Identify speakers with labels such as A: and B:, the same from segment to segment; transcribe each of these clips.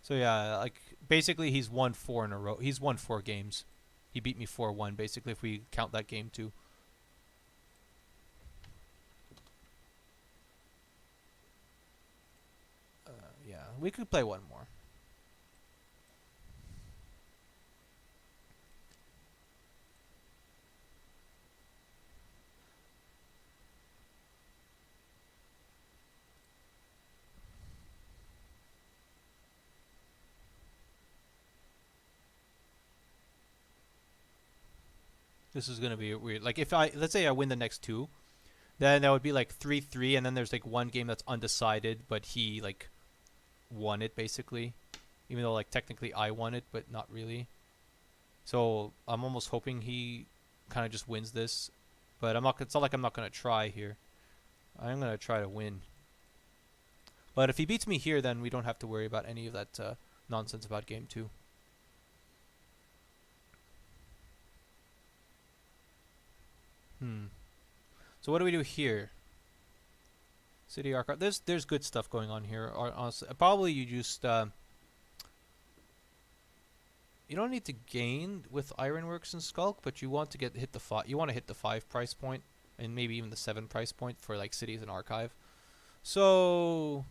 A: So yeah, like basically he's won 4 in a row. He's won 4 games. He beat me 4-1 basically if we count that game too. Yeah, we could play one more. This is gonna be weird. Like if I let's say I win the next 2, then that would be like 3-3, and then there's like one game that's undecided, but he like won it basically, even though like technically I won it, but not really. So I'm almost hoping he kind of just wins this, but I'm not. It's not like I'm not gonna try here. I'm gonna try to win. But if he beats me here, then we don't have to worry about any of that nonsense about game 2. Hmm. So what do we do here? City Archive. There's good stuff going on here. Honestly, probably you just you don't need to gain with Ironworks and Skulk, but you want to hit the 5. You want to hit the 5 price point, and maybe even the 7 price point for like cities and archive. So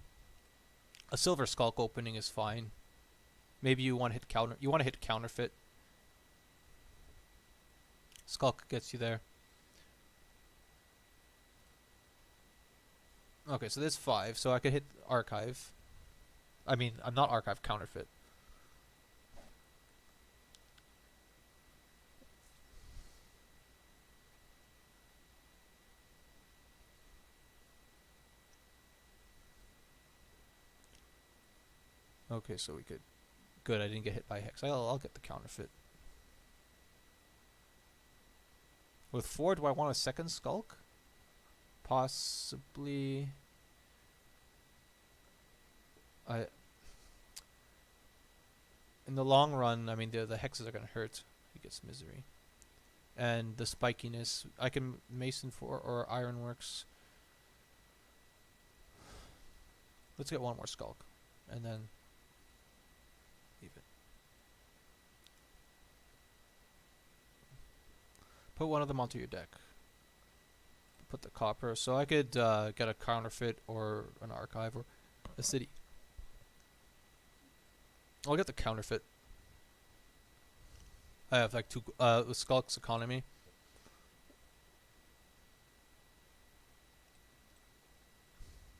A: a silver Skulk opening is fine. Maybe you want to hit counter. You want to hit counterfeit. Skulk gets you there. Okay, so there's 5. So I could hit archive. I mean, I'm not archive, counterfeit. Okay, so we could. Good, I didn't get hit by Hex. I'll get the counterfeit. With 4, do I want a second Skulk? Possibly. I. In the long run, I mean, the hexes are gonna hurt. He gets misery, and the spikiness. I can Mason for or Ironworks. Let's get one more Skulk, and then leave it. Put one of them onto your deck. Put the copper, so I could get a counterfeit or an archive or a city. I'll get the counterfeit. I have like 2 Skulk's economy.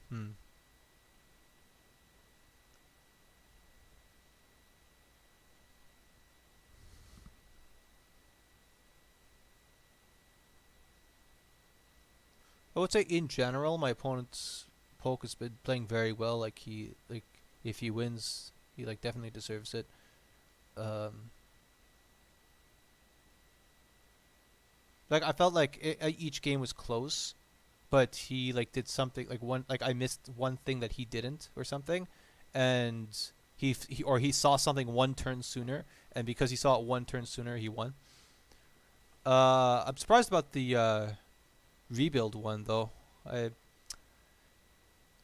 A: Hmm. I would say in general, my opponent's Polk has been playing very well. Like if he wins, he like definitely deserves it. Um, like I felt like each game was close, but he like did something like one like I missed one thing that he didn't or something, and he saw something 1 turn sooner, and because he saw it 1 turn sooner, he won. I'm surprised about the rebuild one though. I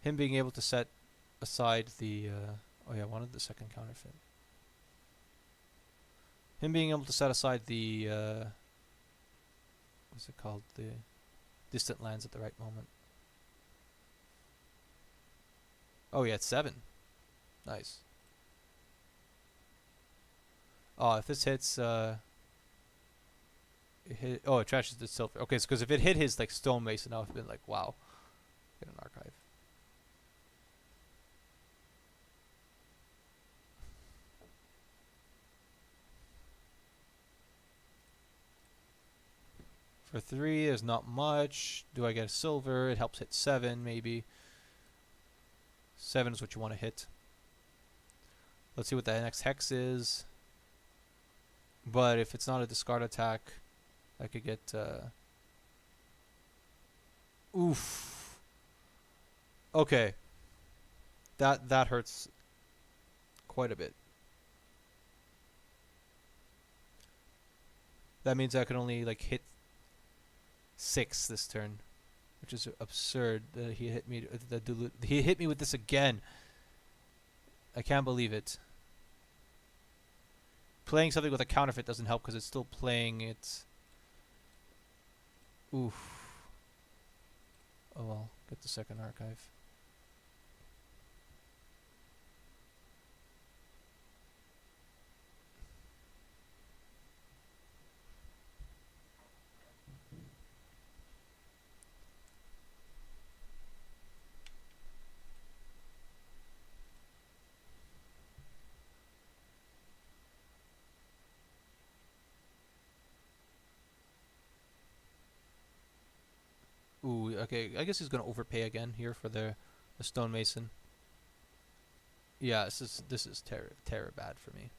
A: him being able to set aside the oh yeah, I wanted the second counterfeit. Him being able to set aside the what's it called, the distant lands at the right moment. Oh yeah, it's 7. Nice. Oh, if this hits it hit, oh, it trashes the silver. Okay, because if it hit his like stonemason, I would have been like, wow, get an archive. For 3, there's not much. Do I get a silver? It helps hit 7, maybe. 7 is what you want to hit. Let's see what the next hex is. But if it's not a discard attack, I could get. Oof. Okay. That hurts quite a bit. That means I can only like hit 6 this turn, which is absurd. He hit me. He hit me with this again. I can't believe it. playing something with a counterfeit doesn't help because it's still playing it. Oof. Oh well, get the second archive. Ooh, okay. I guess he's gonna overpay again here for the stonemason. Yeah, this is terror bad for me.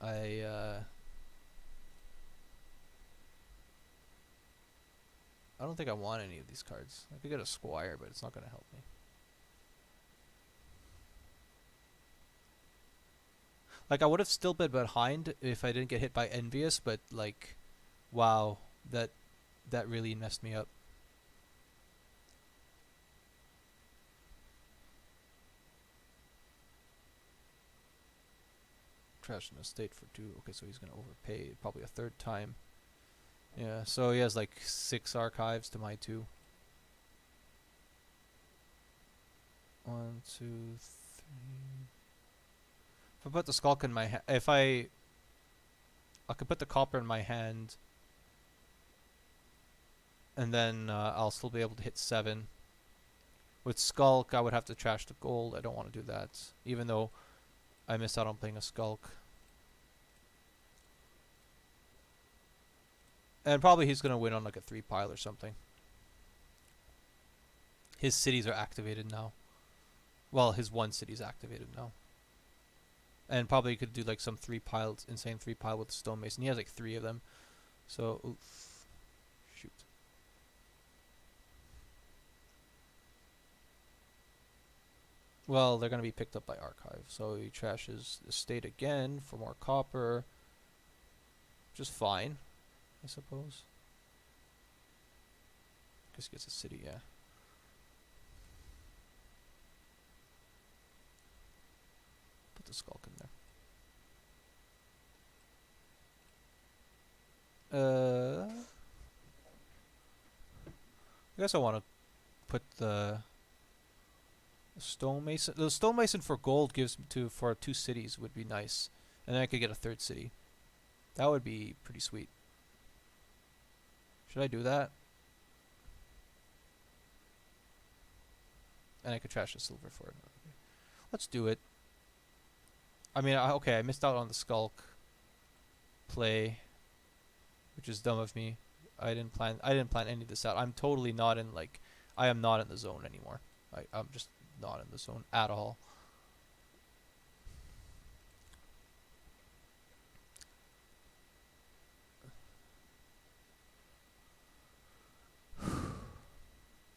A: I don't think I want any of these cards. I could get a squire, but it's not gonna help me. Like I would have still been behind if I didn't get hit by envious, but like, wow, that really messed me up. Trash an estate for 2. Okay, so he's gonna overpay probably a third time. Yeah, so he has like 6 archives to my 2. 1, 2, 3. If I put the skulk in my hand, I could put the copper in my hand, and then I'll still be able to hit 7. With skulk, I would have to trash the gold. I don't want to do that, even though I missed out on playing a skulk. And probably he's gonna win on like a 3 pile or something. His cities are activated now. Well, his 1 city's activated now. And probably could do like some 3 piles, insane 3 pile with the stonemason. He has like 3 of them. So, oof. Shoot. Well, they're going to be picked up by archive. So he trashes the estate again for more copper. Which is fine, I suppose. Guess he gets a city, yeah. Put the skulk in there. I guess I want to put the stonemason. The stonemason for gold gives for 2 cities would be nice, and then I could get a 3rd city. That would be pretty sweet. Should I do that? And I could trash the silver for it. Okay. Let's do it. I mean, okay, I missed out on the skulk play, which is dumb of me. I didn't plan any of this out. I'm totally not in like, I am not in the zone anymore. I'm just not in the zone at all.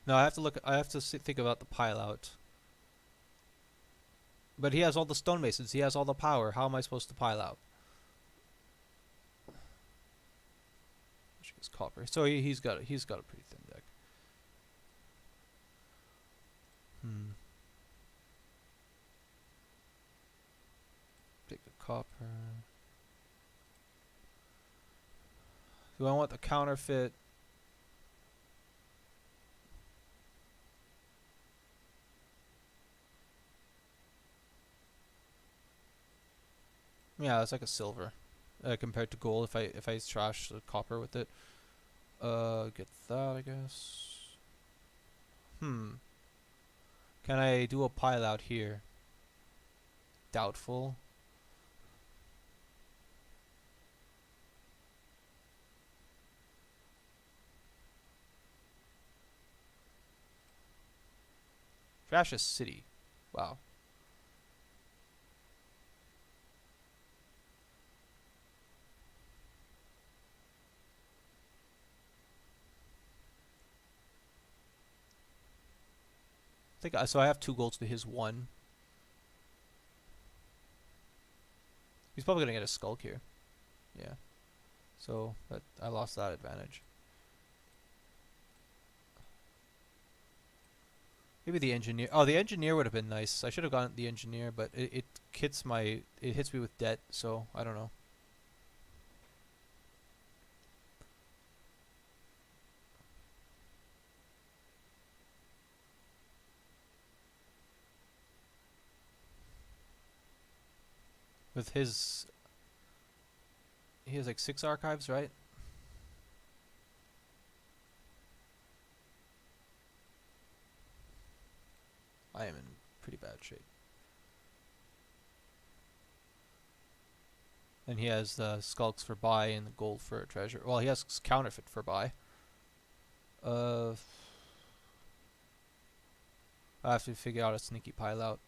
A: No, I have to look. I have to think about the pile out. But he has all the stonemasons. He has all the power. How am I supposed to pile out? His copper. So he's got a pretty thin deck. Take the copper. Do I want the counterfeit? Yeah, it's like a silver compared to gold. If I trash the copper with it, get that, I guess. Can I do a pile out here? Doubtful. Trash a city. Wow. So I have 2 golds to his 1. He's probably gonna get a skulk here. Yeah. So I lost that advantage. Maybe the engineer. Oh, the engineer would have been nice. I should have gone the engineer, but it hits my it hits me with debt, so I don't know. With his, he has like 6 archives, right? I am in pretty bad shape. And he has the skulks for buy and the gold for treasure. Well, he has counterfeit for buy. Uh, I have to figure out a sneaky pile out.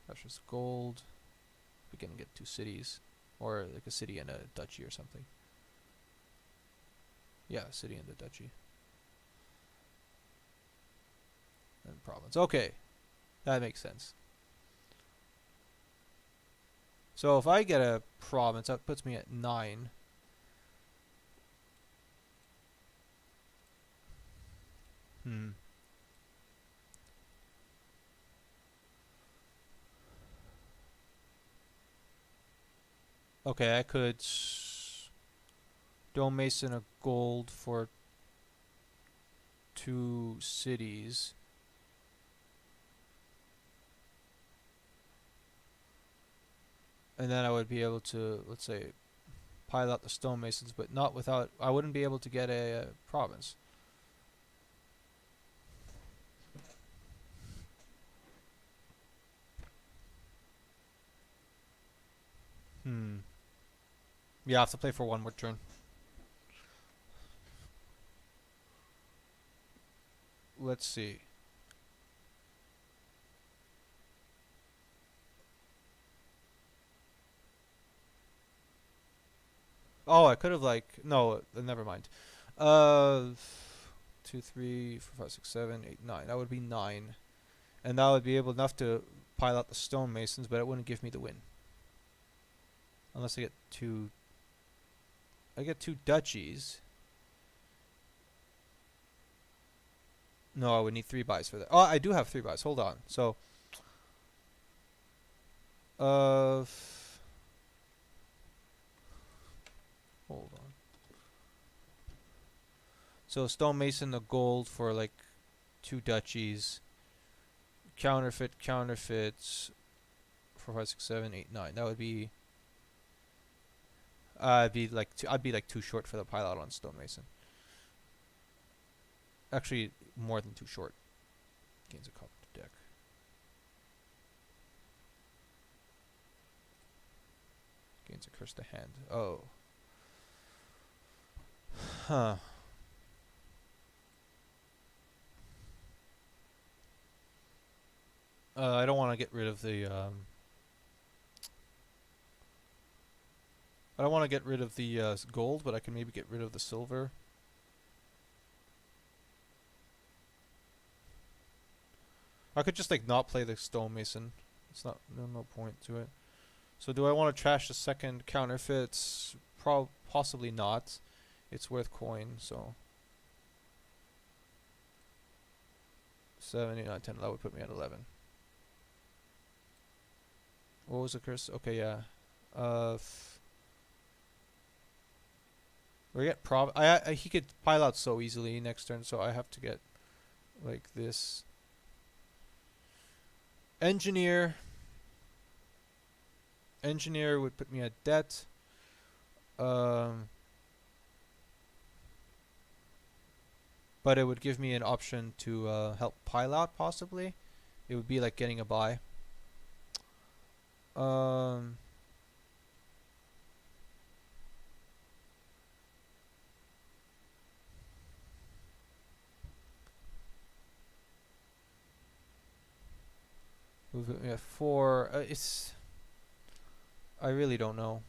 A: Precious gold. We can get 2 cities, or like a city and a duchy or something. Yeah, a city and a duchy. And province. Okay, that makes sense. So if I get a province, that puts me at 9. Hmm. Okay, I could Dome Mason a gold for 2 cities. And then I would be able to, let's say, pile out the stonemasons, but not without. I wouldn't be able to get a province. Hmm. Yeah, I have to play for 1 more turn. Let's see. Oh, I could have like no. Never mind. Uh, 2, 3, 4, 5, 6, 7, 8, 9. That would be 9, and that would be able enough to pile out the stonemasons, but it wouldn't give me the win unless I get 2. I get 2 duchies. No, I would need 3 buys for that. Oh, I do have 3 buys. Hold on. So, uh, hold on. So stonemason the gold for like 2 duchies. Counterfeits. 4, 5, 6, 7, 8, 9. That would be. I'd be like too short for the pile out on stonemason. Actually, more than too short. Gains a copper to deck. Gains a curse to hand. Oh. Huh. I don't want to get rid of the. I don't want to get rid of the gold, but I can maybe get rid of the silver. I could just like not play the stonemason. It's not no point to it. So do I want to trash the second counterfeits? Possibly not. It's worth coin, so 7, 8, 9, 10. That would put me at 11. What was the curse? Okay, yeah. We get he could pile out so easily next turn, so I have to get like this. Engineer. Engineer would put me at debt. But it would give me an option to help pile out, possibly. It would be like getting a buy. Move it at 4. It's. I really don't know.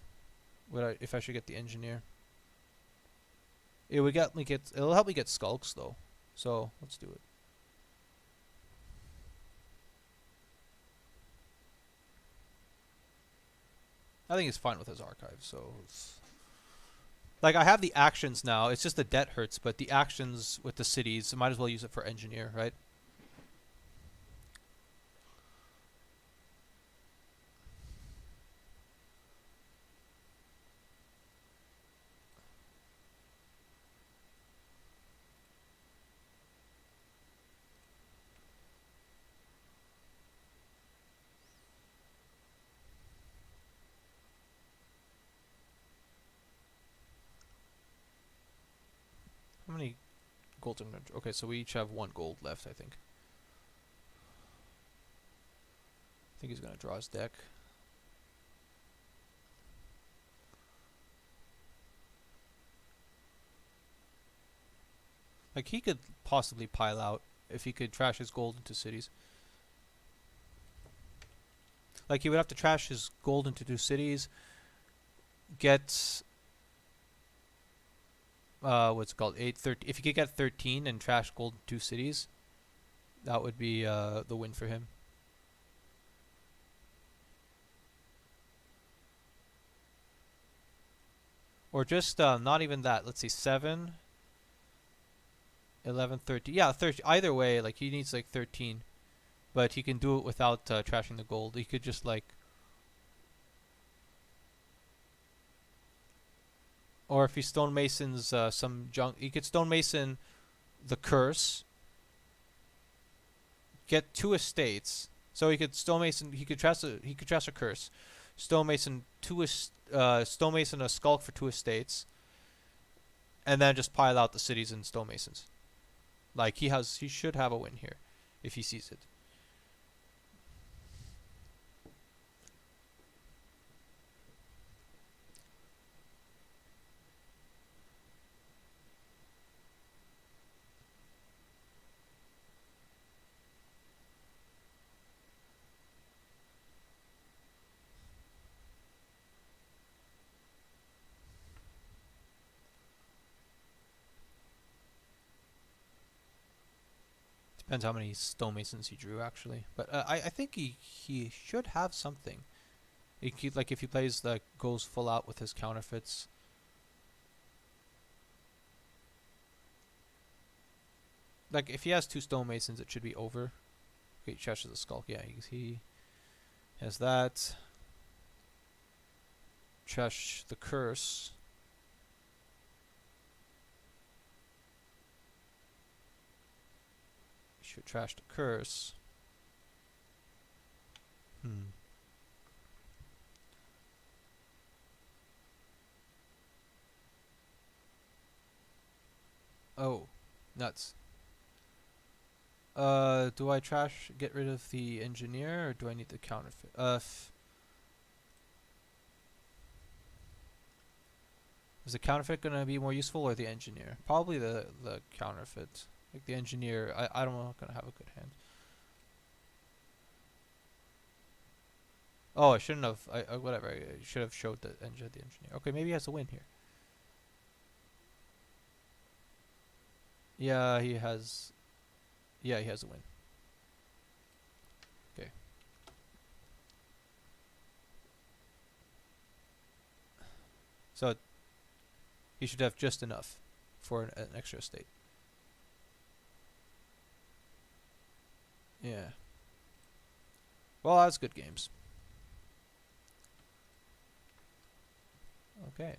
A: If I should get the engineer? It would get me get. It'll help me get skulks though. So let's do it. I think he's fine with his archive. So Like I have the actions now. It's just the debt hurts, but the actions with the cities, I might as well use it for engineer, right? How many golds? Okay, so we each have 1 gold left, I think. I think he's gonna draw his deck. Like he could possibly pile out if he could trash his gold into cities. Like he would have to trash his gold into 2 cities, get what's it called 8 13. If he could get 13 and trash gold in 2 cities, that would be the win for him. Or just not even that. Let's see, 7, 11, 13. Yeah, 13. Either way, like he needs like 13, but he can do it without trashing the gold. He could just like, or if he stonemasons some junk, he could stonemason the curse, get 2 estates. So he could stonemason. He could trash a curse, stonemason stonemason a skulk for 2 estates, and then just pile out the cities and stonemasons. Like he should have a win here, if he sees it. Depends how many stonemasons he drew actually, but I think he should have something. Like if he plays like goes full out with his counterfeits. Like if he has 2 stonemasons, it should be over. Okay, trashes the skull. Yeah, he has that. Trash the curse. He should trash the curse. Hmm. Oh, nuts. Do I get rid of the engineer, or do I need the counterfeit? Is the counterfeit gonna be more useful or the engineer? Probably the counterfeit. Like the engineer, I don't know, gonna have a good hand. Oh, I shouldn't have. Whatever. I should have showed the engineer. Okay, maybe he has a win here. Yeah, he has. Yeah, he has a win. Okay. So he should have just enough for an extra estate. Yeah. Well, that's good games. Okay.